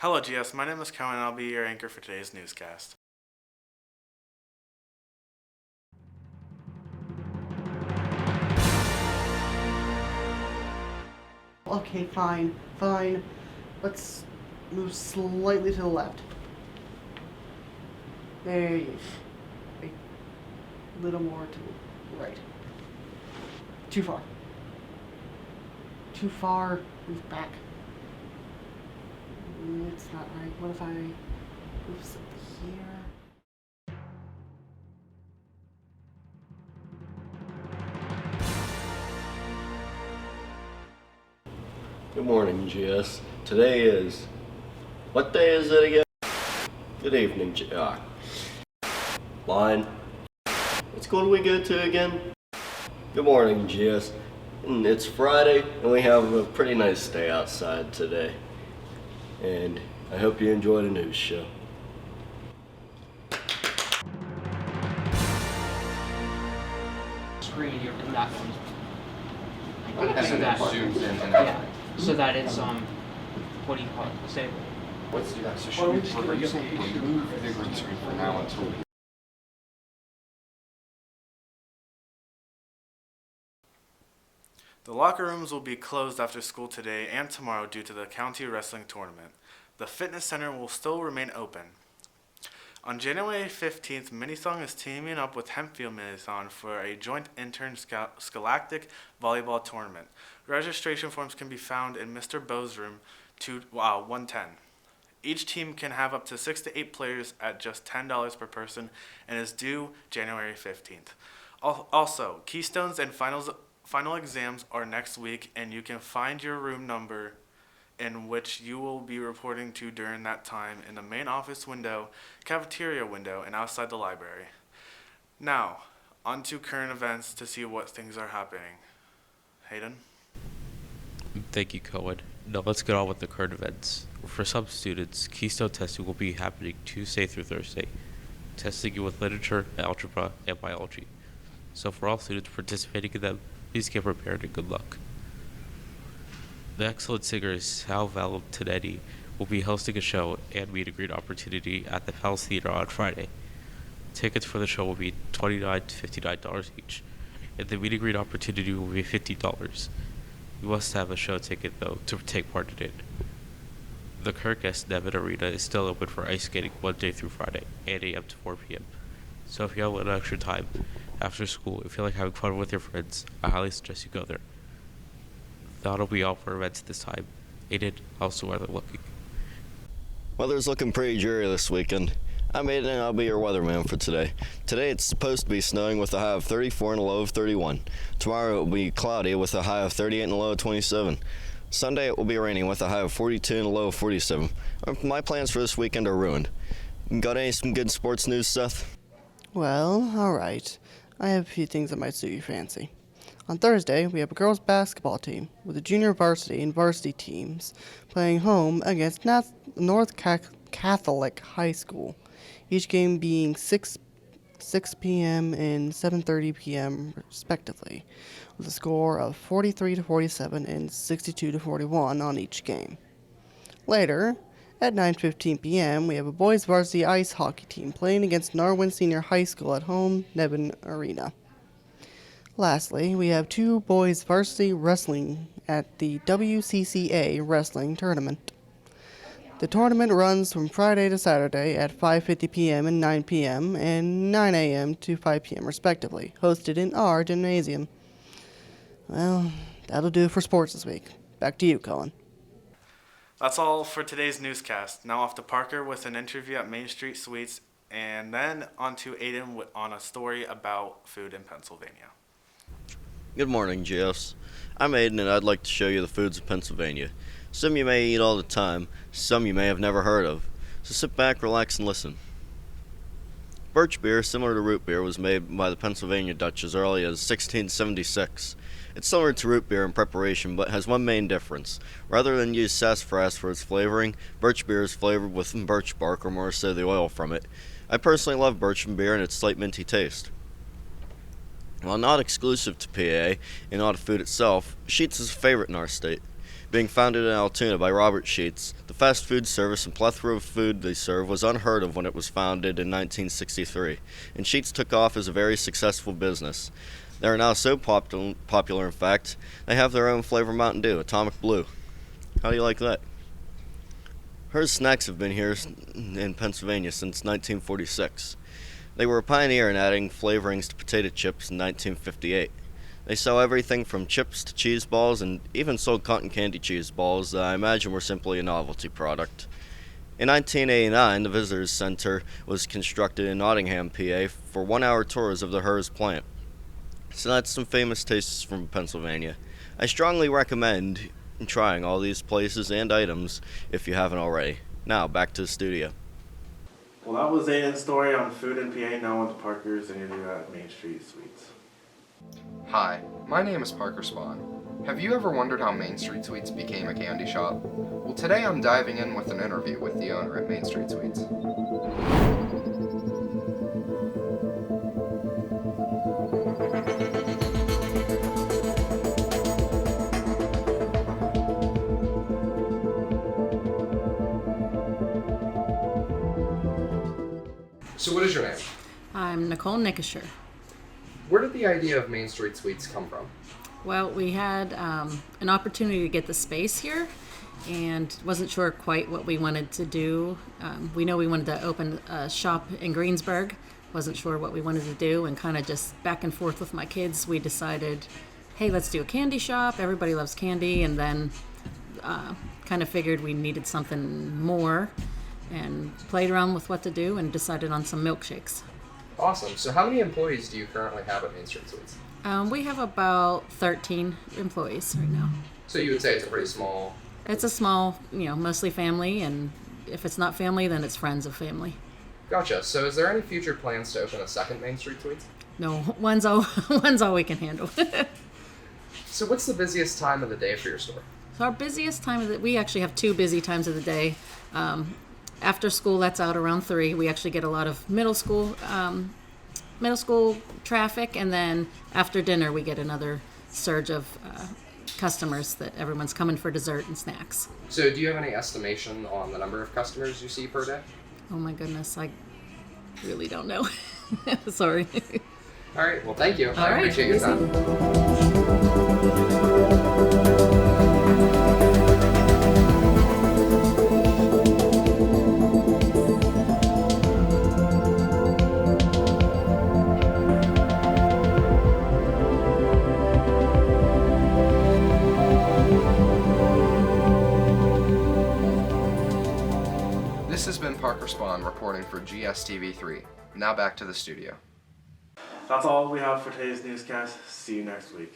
Hello, GS. My name is Cohen, and I'll be your anchor for today's newscast. Okay, fine. Let's move slightly to the left. There you go. A little more to the right. Too far. Too far. Move back. It's not right. What if I move something here? Good morning, GS. Today is... What day is it again? Good evening, Line. What school do we go to again? Good morning, GS. It's Friday, and we have a pretty nice day outside today. And I hope you enjoy the news show. Screen here in that one. So that zooms in and yeah. So that it's what do you call it? Stable. Let's do that. So should we remove the green screen for now until we... The locker rooms will be closed after school today and tomorrow due to the county wrestling tournament. The fitness center will still remain open. On January 15th, Minisong is teaming up with Hempfield Minisong for a joint interscholastic volleyball tournament. Registration forms can be found in Mr. Bowe's room 110. Each team can have up to 6 to 8 players at just $10 per person and is due January 15th. Also, Keystones and final exams are next week, and you can find your room number in which you will be reporting to during that time in the main office window, cafeteria window, and outside the library. Now, on to current events to see what things are happening. Hayden? Thank you, Cohen. Now let's get on with the current events. For some students, Keystone testing will be happening Tuesday through Thursday, testing you with literature, algebra, and biology. So for all students participating in them, please get prepared and good luck. The excellent singer Sal Valentinetti will be hosting a show and meet and greet opportunity at the Palace Theater on Friday. Tickets for the show will be $29 to $59 each, and the meet and greet opportunity will be $50. You must have a show ticket, though, to take part in it. The Kirk S. Nevin Arena is still open for ice skating Monday through Friday, 8 a.m. to 4 p.m. So if you have a little extra time after school and feel like having fun with your friends, I highly suggest you go there. That'll be all for events this time. Aiden, how's the weather looking? Weather's looking pretty dreary this weekend. I'm Aiden, and I'll be your weatherman for today. Today it's supposed to be snowing with a high of 34 and a low of 31. Tomorrow it will be cloudy with a high of 38 and a low of 27. Sunday it will be raining with a high of 42 and a low of 47. My plans for this weekend are ruined. Got some good sports news, Seth? Well, alright. I have a few things that might suit your fancy. On Thursday, we have a girls' basketball team with the junior varsity and varsity teams playing home against North Catholic High School, each game being 6 p.m. and 7:30 p.m. respectively, with a score of 43 to 47 and 62 to 41 on each game. Later, at 9:15 p.m., we have a boys' varsity ice hockey team playing against Narwin Senior High School at home Nevin Arena. Lastly, we have two boys varsity wrestling at the WCCA wrestling tournament. The tournament runs from Friday to Saturday at 5:50 p.m. and 9 p.m. and 9 a.m. to 5 p.m. respectively, hosted in our gymnasium. Well, that'll do it for sports this week. Back to you, Colin. That's all for today's newscast. Now off to Parker with an interview at Main Street Sweets, and then on to Aiden on a story about food in Pennsylvania. Good morning, GS. I'm Aiden, and I'd like to show you the foods of Pennsylvania. Some you may eat all the time, some you may have never heard of. So sit back, relax, and listen. Birch beer, similar to root beer, was made by the Pennsylvania Dutch as early as 1676. It's similar to root beer in preparation, but has one main difference. Rather than use sassafras for its flavoring, birch beer is flavored with birch bark, or more so the oil from it. I personally love birch beer and its slight minty taste. While not exclusive to PA and not a food itself, Sheetz is a favorite in our state. Being founded in Altoona by Robert Sheets, the fast food service and plethora of food they serve was unheard of when it was founded in 1963, and Sheets took off as a very successful business. They are now so popular, in fact, they have their own flavor Mountain Dew, Atomic Blue. How do you like that? Hers Snacks have been here in Pennsylvania since 1946. They were a pioneer in adding flavorings to potato chips in 1958. They sell everything from chips to cheese balls, and even sold cotton candy cheese balls that I imagine were simply a novelty product. In 1989, the Visitors Center was constructed in Nottingham, PA, for 1-hour tours of the Hers plant. So that's some famous tastes from Pennsylvania. I strongly recommend trying all these places and items if you haven't already. Now, back to the studio. Well, that was Aiden's story on food in PA, now with Parker's interview at Main Street Sweets. Hi, my name is Parker Spawn. Have you ever wondered how Main Street Sweets became a candy shop? Well, today I'm diving in with an interview with the owner at Main Street Sweets. So what is your name? I'm Nicole Nickisher. Where did the idea of Main Street Sweets come from? Well, we had an opportunity to get the space here and wasn't sure quite what we wanted to do. We know we wanted to open a shop in Greensburg. Wasn't sure what we wanted to do, and kind of just back and forth with my kids, we decided, hey, let's do a candy shop. Everybody loves candy, and then kind of figured we needed something more and played around with what to do and decided on some milkshakes. Awesome. So how many employees do you currently have at Main Street Sweets? We have about 13 employees right now. So you would say it's a pretty small... It's a small, mostly family, and if it's not family, then it's friends of family. Gotcha. So is there any future plans to open a second Main Street Sweets? No, one's all we can handle. So what's the busiest time of the day for your store? So our busiest time of we actually have 2 busy times of the day. After school, that's out around 3. We actually get a lot of middle school traffic, and then after dinner, we get another surge of customers that everyone's coming for dessert and snacks. So do you have any estimation on the number of customers you see per day? Oh my goodness, I really don't know. Sorry. All right. Well, thank you. I right. appreciate your time. This has been Parker Spawn reporting for GSTV3. Now back to the studio. That's all we have for today's newscast. See you next week.